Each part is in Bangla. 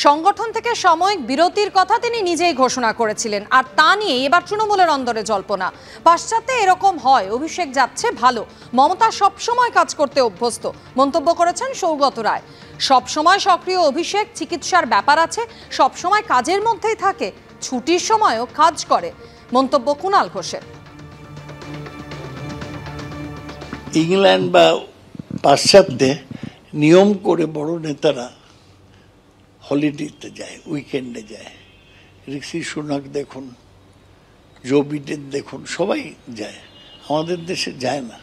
সংগঠন থেকে সাময়িক বিরতির কথা তিনি নিজেই ঘোষণা করেছিলেন, আর তা নিয়ে এবার তৃণমূলের অন্দরে জল্পনা। পাশ্চাত্যে এরকম হয়, অভিষেক যাচ্ছে ভালো, মমতা সবসময় কাজ করতে অভ্যস্ত মন্তব্য করেছেন সৌগত রায়। সবসময় সক্রিয় অভিষেক, চিকিৎসার ব্যাপার আছে, সবসময় কাজের মধ্যেই থাকে, ছুটির সময়ও কাজ করে মন্তব্য কুণাল ঘোষের। ইংল্যান্ড বা পাশ্চাত্যে নিয়ম করে বড় নেতারা হলিডেতে যায়, উইকেন্ডে যায়। ঋষি সুনাক দেখুন, জো বিডেন দেখুন, সবাই যায়, আমাদের দেশে যায় না।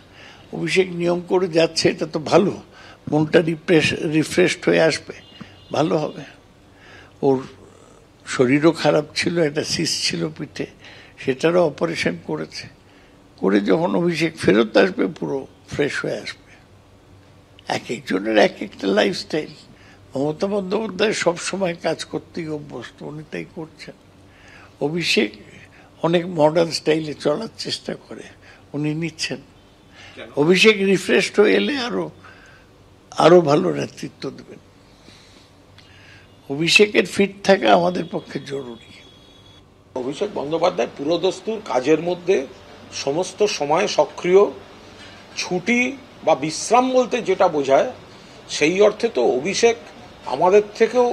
অভিষেক নিয়ম করে যাচ্ছে, এটা তো ভালো, মনটা রিফ্রেশড হয়ে আসবে, ভালো হবে। ওর শরীরও খারাপ ছিল, একটা সিস্ট ছিল পিঠে, সেটারও অপারেশন করেছে, করে যখন অভিষেক ফেরত আসবে পুরো ফ্রেশ হয়ে আসবে। এক একজনের এক একটা লাইফস্টাইল। মমতা বন্দ্যোপাধ্যায় সবসময় কাজ করতেই অভ্যস্ত, উনি তাই করছেন। অভিষেক অনেক মডার্ন স্টাইলে চলার চেষ্টা করে, উনি নিচ্ছেন। অভিষেক রিফ্রেশড হয়ে এলে আরো ভালো নেতৃত্ব দেবেন। অভিষেকের ফিট থাকা আমাদের পক্ষে জরুরি। অভিষেক বন্দ্যোপাধ্যায় পুরোদস্তুর কাজের মধ্যে সমস্ত সময় সক্রিয়। ছুটি বা বিশ্রাম বলতে যেটা বোঝায় সেই অর্থে তো অভিষেক আমাদের থেকেও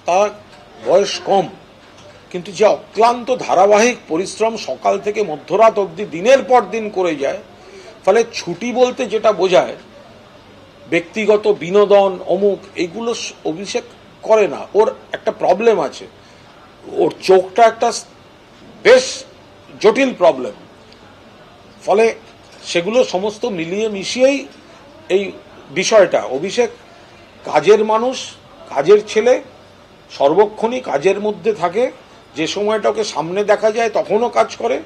তার বয়স কম, কিন্তু যে অক্লান্ত ধারাবাহিক পরিশ্রম সকাল থেকে মধ্যরাত অবধি দিনের পর দিন করে যায়, ফলে ছুটি বলতে যেটা বোঝায় ব্যক্তিগত বিনোদন অমুক এগুলো অভিষেক করে না। ওর একটা প্রবলেম আছে, ওর চোখটা একটা বেশ জটিল প্রবলেম, ফলে সেগুলো সমস্ত মিলিয়ে মিশিয়েই এই বিষয়টা। অভিষেক কাজের মানুষ, কাজের ছেলে, সর্বক্ষণই কাজের মধ্যে থাকে। যে সময়টা ওকে সামনে দেখা যায় তখনও কাজ করে,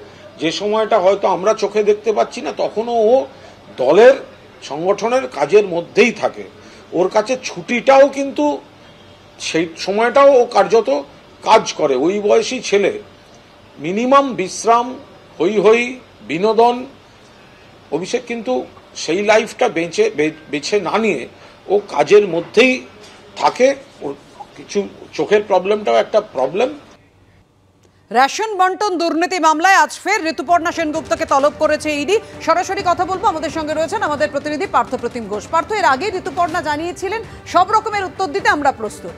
যে সময়টা হয়তো আমরা চোখে দেখতে পাচ্ছি না তখনও ও দলের সংগঠনের কাজের মধ্যেই থাকে। ওর কাছে ছুটিটাও কিন্তু সেই সময়টাও ও কার্যত কাজ করে। ওই বয়সী ছেলে মিনিমাম বিশ্রাম, হই হই, বিনোদন, অভিষেক কিন্তু সেই লাইফটা বেছে না নিয়ে ও কাজের মধ্যেই থাকে। ওর কিছু চোখের প্রবলেমটাও একটা প্রবলেম। রেশন বন্টন দুর্নীতি মামলায় আজ ফের ঋতুপর্ণা সেনগুপ্তকে তলব করেছে ইডি। সরাসরি কথা বলবো, আমাদের সঙ্গে রয়েছেন আমাদের প্রতিনিধি পার্থপ্রতিম ঘোষ। পার্থ, এর আগে ঋতুপর্ণা জানিয়েছিলেন সব রকমের উত্তর দিতে আমরা প্রস্তুত।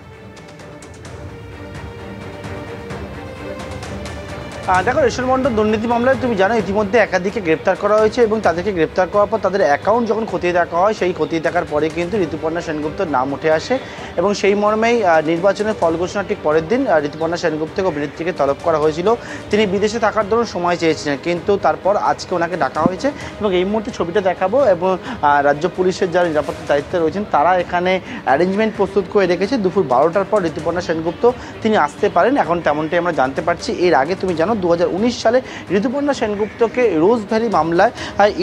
দেখো, রেশন বন্টন দুর্নীতি মামলায় তুমি জানো ইতিমধ্যে একাধিকে গ্রেপ্তার করা হয়েছে এবং তাদেরকে গ্রেপ্তার করার পর তাদের অ্যাকাউন্ট যখন খতিয়ে দেখা হয়, সেই খতিয়ে দেখার পরে কিন্তু ঋতুপর্ণা সেনগুপ্তর নাম উঠে আসে এবং সেই মর্মেই নির্বাচনের ফল ঘোষণার ঠিক পরের দিন ঋতুপর্ণা সেনগুপ্তকে বিদেশকে তলব করা হয়েছিল। তিনি বিদেশে থাকার জন্য সময় চেয়েছিলেন, কিন্তু তারপর আজকে ওনাকে ডাকা হয়েছে এবং এই মুহূর্তে ছবিটা দেখাবো। এবং রাজ্য পুলিশের যারা নিরাপত্তার দায়িত্বে রয়েছেন তারা এখানে অ্যারেঞ্জমেন্ট প্রস্তুত করে রেখেছে। দুপুর 12টার পর ঋতুপর্ণা সেনগুপ্ত তিনি আসতে পারেন, এখন তেমনটাই আমরা জানতে পারছি। এর আগে তুমি জানো 2019 সালে ঋতুপর্ণা সেনগুপ্তকে রোজ ভ্যালি মামলায়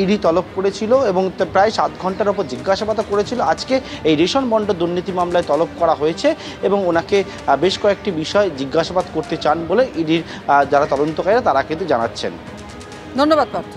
ইডি তলব করেছিল এবং প্রায় 7 ঘন্টার ওপর জিজ্ঞাসাবাদ করেছিল। আজকে এই রেশন বন্টন দুর্নীতি মামলায় তলব করা হয়েছে এবং ওনাকে বেশ কয়েকটি বিষয় জিজ্ঞাসাবাদ করতে চান বলে ইডির যারা তদন্তকারীরা তারা কিন্তু জানাচ্ছেন। ধন্যবাদ পার্থ।